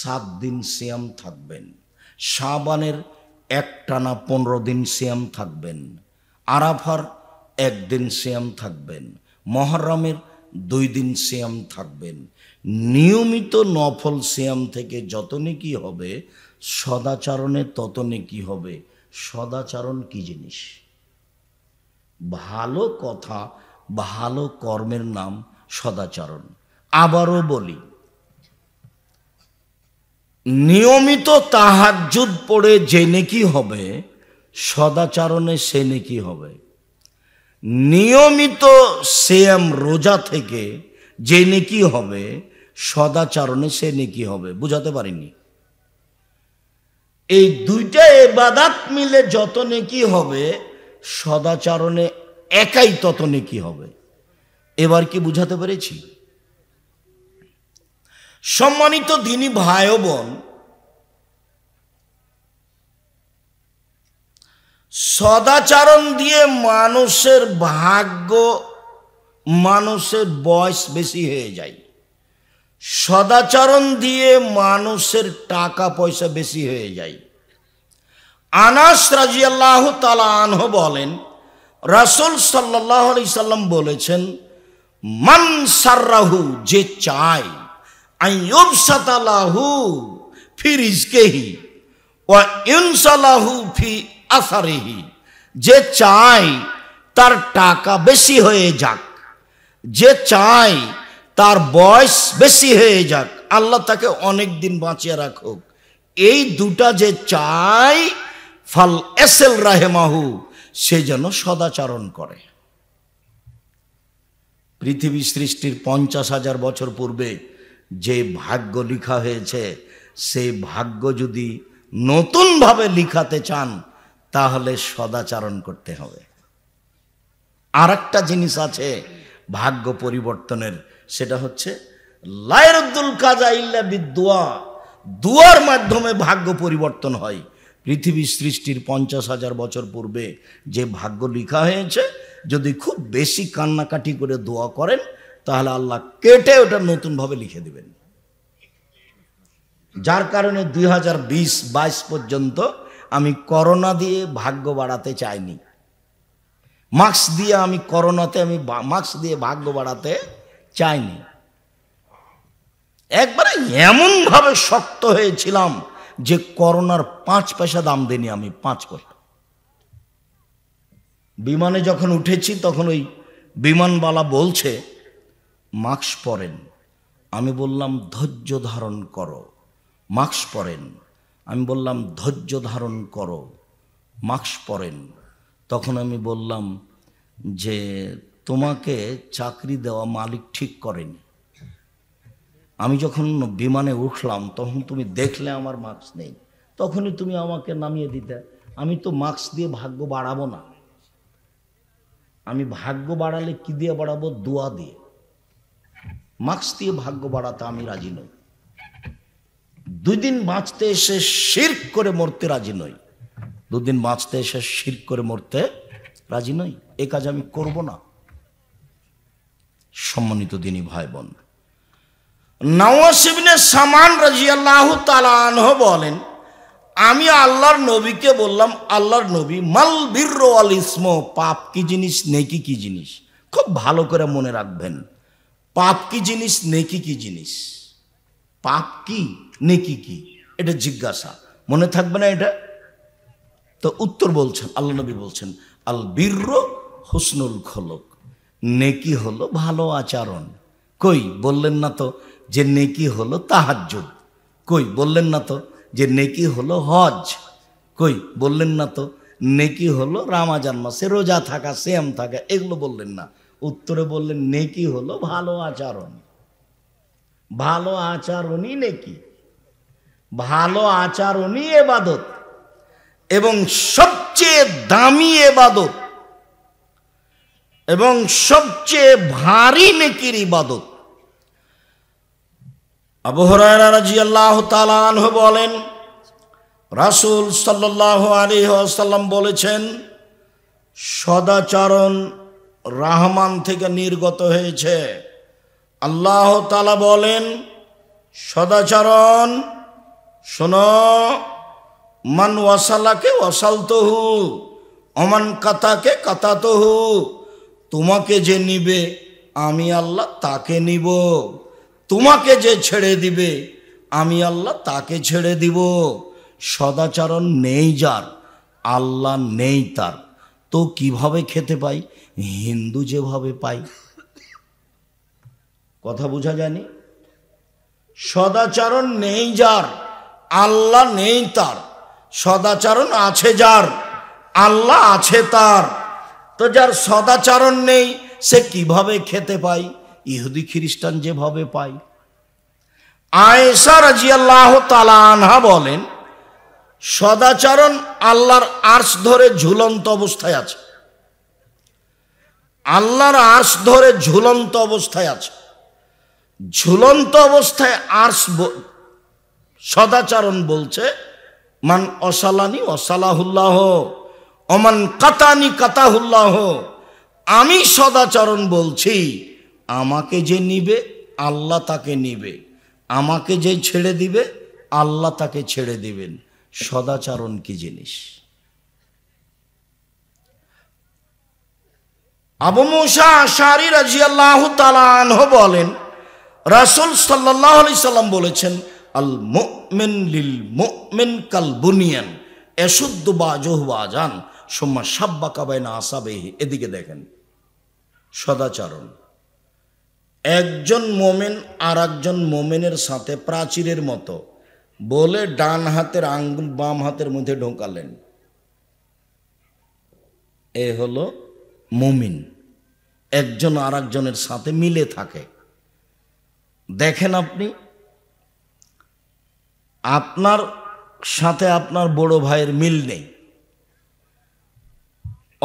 7 দিন সিয়াম থাকবেন, শাবানের একটানা 15 দিন সিয়াম থাকবেন, আরাফার 1 দিন সিয়াম থাকবেন, মুহররমের 2 দিন সিয়াম থাকবেন। নিয়মিত নফল সিয়াম থেকে যত নেকি হবে, সদাচরণে তত নেকি হবে। সদাচরণ কি জিনিস? ভালো কথা, ভালো কর্মের নাম সদাচরণ। আবারও বলি, নিয়মিত তাহাজ্জুদ পড়ে যে নেকি হবে, সদাচরণে সে নেকি হবে। নিয়মিত সিয়াম রোজা থেকে যে নেকি হবে, সদাচরণে সে নেকি হবে। বুঝাতে পারিনি? এই দুইটা ইবাদত মিলে যত নেকি হবে, সদাচরণে একাই তত নেকি হবে। এবার কি বুঝাতে পেরেছি? সম্মানিত দিনী ভাই ও বোন, সদাচরণ দিয়ে মানুষের ভাগ্য, মানুষের বয়স বেশি হয়ে যায়। সদাচরণ দিয়ে মানুষের টাকা পয়সা বেশি হয়ে যায়। আনাস রাদিয়াল্লাহু তাআলা আনহু বলেন, রাসূল সাল্লাল্লাহু আলাইহি সাল্লাম বলেছেন, মান সাররাহু, যে চায়, আইয়ুবসাতা লাহু ফি রিজকিহি ওয়া ইনসালাহু ফি আসারিহি, যে চায় তার টাকা বেশি হয়ে যাক, যে চায় তার বয়স বেশি হয়ে যাক, আল্লাহ তাকে অনেক দিন বাঁচিয়ে রাখুক, এই দুটা যে চায়, ফাল এসেল রাহেমাহু, সে যেন সদাচরণ করে। পৃথিবী সৃষ্টির 50,000 বছর পূর্বে যে ভাগ্য লিখা হয়েছে, সেই ভাগ্য যদি নতুনভাবে লিখাতে চান, তাহলে সদাচরণ করতে হবে। আর একটা জিনিস আছে ভাগ্য পরিবর্তনের, সেটা হচ্ছে লা ইয়ারুদ্দুল কাযা ইল্লা বিদুয়া, দুয়ার মাধ্যমে ভাগ্য পরিবর্তন হয়। পৃথিবী সৃষ্টির 50,000 বছর পূর্বে যে ভাগ্য লিখা হয়েছে, যদি খুব বেশি কান্নাকাটি করে দোয়া করেন, তাহলে আল্লাহ কেটে ওটা নতুনভাবে লিখে দিবেন। যার কারণে 2020-22 পর্যন্ত আমি করোনা দিয়ে ভাগ্য বাড়াতে চাইনি। মাস্ক দিয়ে আমি মাস্ক দিয়ে ভাগ্য বাড়াতে চাইনি। একবারে এমন ভাবে শক্ত হয়েছিলাম যে করোনার 5 পয়সা দাম দেনি আমি, 5 পয়সা। বিমানে যখন উঠেছি তখন ওই বিমানবালা বলছে মাস্ক পরেন। আমি বললাম ধৈর্য ধারণ করো, মাস্ক পরেন। আমি বললাম ধৈর্য ধারণ করো, মাস্ক পরেন। তখন আমি বললাম যে তোমাকে চাকরি দেওয়া মালিক ঠিক করেনি। আমি যখন বিমানে উঠলাম তখন তুমি দেখলে আমার মাস্ক নেই, তখনই তুমি আমাকে নামিয়ে দিতে। আমি তো মাস্ক দিয়ে ভাগ্য বাড়াবো না। আমি ভাগ্য বাড়ালে কি দিয়ে বাড়াবো? দোয়া দিয়ে। মাস্ক দিয়ে ভাগ্য বাড়াতে আমি রাজি নই। 2 দিন বাঁচতে এসে শিরক করে মরতে রাজি নই। 2 দিন বাঁচতে এসে শিরক করে মরতে রাজি নই। এ কাজ আমি করব না। সম্মানিত দিনী ভাই বোন, নওয়াস ইবনে সামান রাদিয়াল্লাহু তাআলা আনহু বলেন, আমি আল্লাহর নবীকে বললাম, আল্লাহর নবী, মাল বিররু ওয়াল ইসমু, পাপ কি জিনিস, নেকি কি জিনিস? খুব ভালো করে মনে রাখবেন, পাপ কি জিনিস, নেকি কি জিনিস? পাপ কি, নেকি কি, এটা জিজ্ঞাসা। মনে থাকবে না এটা? তো উত্তর বলছেন, আল্লাহ নবী বলছেন, আল বিররু হুসনুল খুলুক, নেকি হলো ভালো আচরণ। কই বললেন না তো যে নেকি হলো তাহাজ্জুদ? কই বললেন না তো যে নেকি হলো হজ? কই বললেন না তো নেকি হলো রমজান মাসে রোজা থাকা, সিয়াম থাকা? এগুলো বললেন না। উত্তরে বললেন নেকি হলো ভালো আচরণ। ভালো আচরণই নেকি, ভালো আচরণই ইবাদত। এবং সবচেয়ে দামি ইবাদত এবং সবচেয়ে ভারী নেকির ইবাদত। আবু হুরায়রা রাদিয়াল্লাহু তাআলা আনহু বলেন, রাসূল সাল্লাল্লাহু আলাইহি ওয়াসাল্লাম বলেছেন, সদাচরণ রহমান থেকে নির্গত হয়েছে। আল্লাহ তাআলা বলেন, সদাচরণ শোনো, মান ওয়াসালাকে ওয়াসালতুহু ওমান কাতাকে কাতাতুহু, তোমাকে যে নিবে আমি আল্লাহ তাকে নিব, তোমাকে যে ছেড়ে দিবে আমি আল্লাহ তাকে ছেড়ে দিব। সদাচরণ নেই যার, আল্লাহ নেই তার, তো কিভাবে খেতে পাই? হিন্দু যেভাবে পাই। কথা বোঝা যায়নি? সদাচরণ নেই যার, আল্লাহ নেই তার। সদাচরণ আছে যার, আল্লাহ আছে তার। তো যার সদাচরণ নেই সে কিভাবে খেতে পায়? ইহুদি খ্রিস্টান যেভাবে পায়। আয়েশা রাদিয়াল্লাহু তাআলা আনহা বলেন, সদাচরণ আল্লাহর আরশ ধরে ঝুলন্ত অবস্থায় আছে। আল্লাহর আরশ ধরে ঝুলন্ত অবস্থায় আছে। ঝুলন্ত অবস্থায় আরশ সদাচরণ বলছে, মান অসালানি অসালাহুল্লাহ ওমান কাতানি কাতাহুল্লাহ, আমি সদাচরণ বলছি, আমাকে যে নিবে আল্লাহ তাকে নিবে, আমাকে যে ছেড়ে দিবে আল্লাহ তাকে ছেড়ে দিবেন। সদাচরণ কি জিনিস? আবু মুসা আশআরী রাদিয়াল্লাহু তাআলা আনহু বলেন, রাসূল সাল্লাল্লাহু আলাইহি সাল্লাম বলেছেন, আল মুমিন লিল মুমিন কাল বুনিয়ান ইয়াশুদ্দু বাযুহু বাযান সুম্মা শাব্বাকা বাইনা আসাবিহি। এদিকে দেখেন, সদাচরণ একজন মোমেন আর একজন মোমেনের সাথে প্রাচীরের মতো বলে ডান হাতের আঙ্গুল বাম হাতের মধ্যে ঢোকালেন, এ হলো মুমিন। একজন আর একজনের সাথে মিলে থাকে। দেখেন, আপনি আপনার সাথে আপনার বড় ভাইয়ের মিল নেই,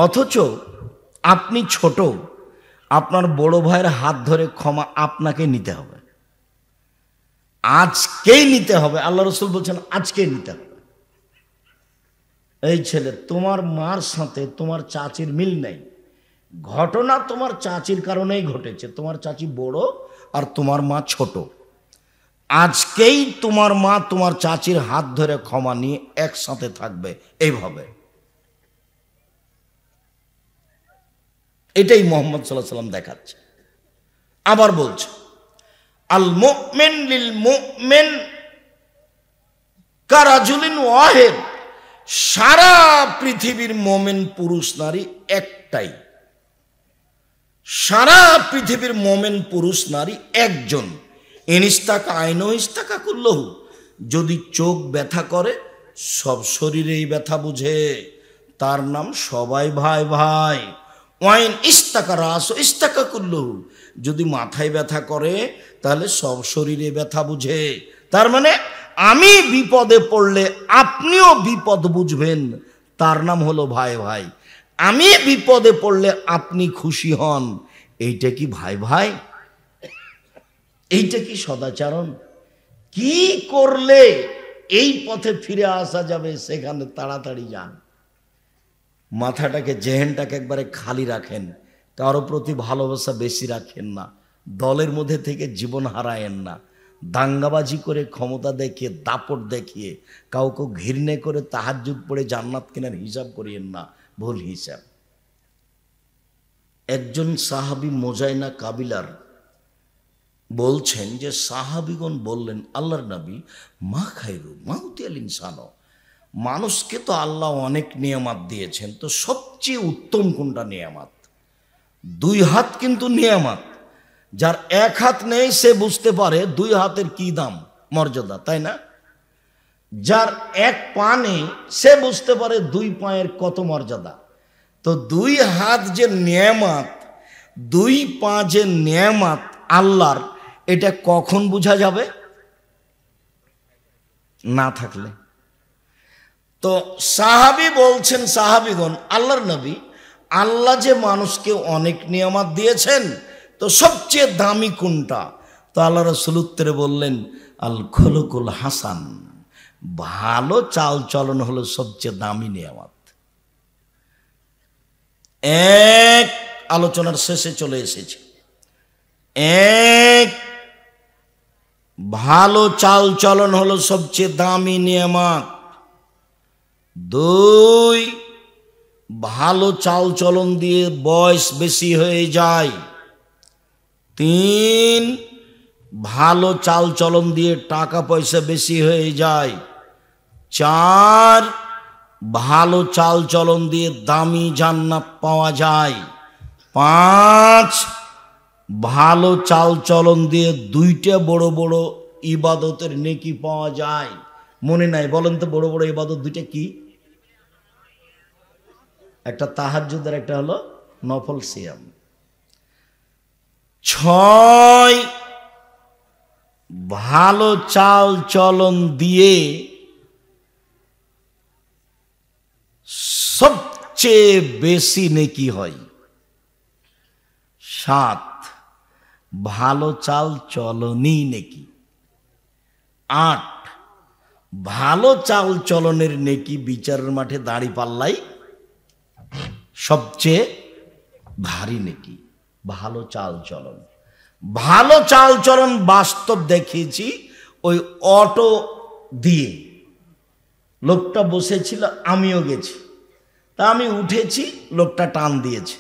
অথচ আপনি ছোট, আপনার বড় ভাইয়ের হাত ধরে ক্ষমা আপনাকে নিতে হবে, আজকেই নিতে হবে। আল্লাহ রাসূল বলছেন আজকেই নিতে হবে। এই ছেলে, তোমার মার সাথে তোমার চাচির মিল নেই, ঘটনা তোমার চাচির কারণেই ঘটেছে। তোমার চাচি বড় আর তোমার মা ছোট। আজকেই তোমার মা তোমার চাচির হাত ধরে ক্ষমা নিয়ে একসাথে থাকবে, এইভাবে। এটাই মুহাম্মদ সাল্লাল্লাহু আলাইহি ওয়াসাল্লাম দেখাচ্ছে। আবার বলছে, আল মুমিন লিল মুমিন কারাজুলিন ওয়াহিদ, সারা পৃথিবীর মুমিন পুরুষ নারী একটাই। সারা পৃথিবীর মুমিন পুরুষ নারী একজন। ইনিস্তাকা আইনো ইস্তাকা কুল্লহু, যদি চোখ ব্যথা করে সব শরীরেই ব্যথা বুঝে, তার নাম সবাই ভাই ভাই। ওয়াইন ইস্তাকা রাস ইস্তাকা কুল্লহু, যদি মাথায় ব্যথা করে তাহলে সব শরীরে ব্যথা বুঝে। তার মানে আমি বিপদে পড়লে আপনিও বিপদ বুঝবেন, তার নাম হলো ভাই ভাই। আমি বিপদে পড়লে আপনি খুশি হন, এইটা কি ভাই ভাই? এইটা কি সদাচরণ? কি করলে এই পথে ফিরে আসা যাবে সেখানে তাড়াতাড়ি যান। মাথাটাকে, জেহেনটাকে একবারে খালি রাখেন, কারো প্রতি ভালোবাসা বেশি রাখেন না, দলের মধ্যে থেকে জীবন হারায়েন না, দাঙ্গাবাজি করে ক্ষমতা দেখিয়ে দাপট দেখিয়ে কাউকে ঘৃণা করে তাহাজ্জুদ পড়ে জান্নাত কেনার হিসাব করিয়েন না, ভুল হিসাব। একজন সাহাবী মোজাইনা কাবিলার বলছেন যে সাহাবীগণ বললেন, আল্লাহর নবী, মা খায়রু মাউতিয়াল ইনসানো, মানুষকে তো আল্লাহ অনেক নিয়ামত দিয়েছেন, তো সবচেয়ে উত্তম কোনটা নিয়ামত? দুই হাত কিন্তু নিয়ামত। যার এক হাত নেই সে বুঝতে পারে দুই হাতের কি দাম, মর্যাদা, তাই না? যার এক পা নেই সে বুঝতে পারে দুই পায়ের কত মর্যাদা। তো দুই হাত যে নিয়ামত, দুই পা যে নিয়ামত আল্লাহর, এটা কখন বোঝা যাবে? না থাকলে। তো সাহাবী বলছেন, সাহাবীগণ, আল্লাহর নবী, আল্লাহ যে মানুষকে অনেক নিয়ামত দিয়েছেন, তো সবচেয়ে দামি কোনটা? তো আল্লাহ রাসূল উত্তরে বললেন, আল খুলুকুল হাসান, ভালো চাল চলন হলো সবচেয়ে দামি নিয়ামত। এক, আলোচনার শেষে চলে এসেছে। এক, ভালো চাল চলন হলো সবচেয়ে দামি নিয়ামত। দুই, ভালো চাল চলন দিয়ে বয়স বেশি হয়ে যায়। তিন, ভালো চাল চলন দিয়ে টাকা পয়সা বেশি হয়ে যায়। চার, ভালো চাল চলন দিয়ে দামি জান্নাত পাওয়া যায়। পাঁচ, ভালো চাল চলন দিয়ে দুইটা বড় বড় ইবাদতের নেকি পাওয়া যায়। মনে নাই? বলেন তো, বড় বড় ইবাদত দুইটা কি? একটা তাহাজ্জুদ আর একটা হলো নফল সিয়াম। ছয়, ভালো চাল চলন দিয়ে সবচেয়ে বেশি নেকি হয়। সাত, ভালো চাল চলনই নেকি। আট, ভালো চাল চলনের নেকি বিচারের মাঠে দাঁড়ি পাল্লাই সবচেয়ে ভারী নেকি। ভালো চাল চলন, ভালো চাল চলন বাস্তব দেখিয়েছি। ওই অটো দিয়ে লোকটা বসেছিল, আমিও গেছি, তা আমি উঠেছি, লোকটা টান দিয়েছে,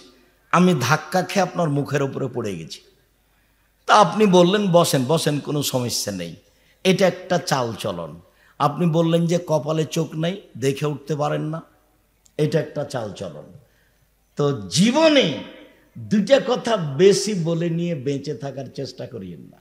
আমি ধাক্কা খেয়ে আপনার মুখের উপরে পড়ে গেছি। তা আপনি বললেন বসেন, বসেন, কোনো সমস্যা নেই। এটা একটা চাল চলন। আপনি বললেন যে কপালে চোখ নাই, দেখে উঠতে পারেন না, এটা একটা চাল চলন। তো জীবনে দুইটা কথা বেশি বলে নিয়ে বেঁচে থাকার চেষ্টা করিয়েন না।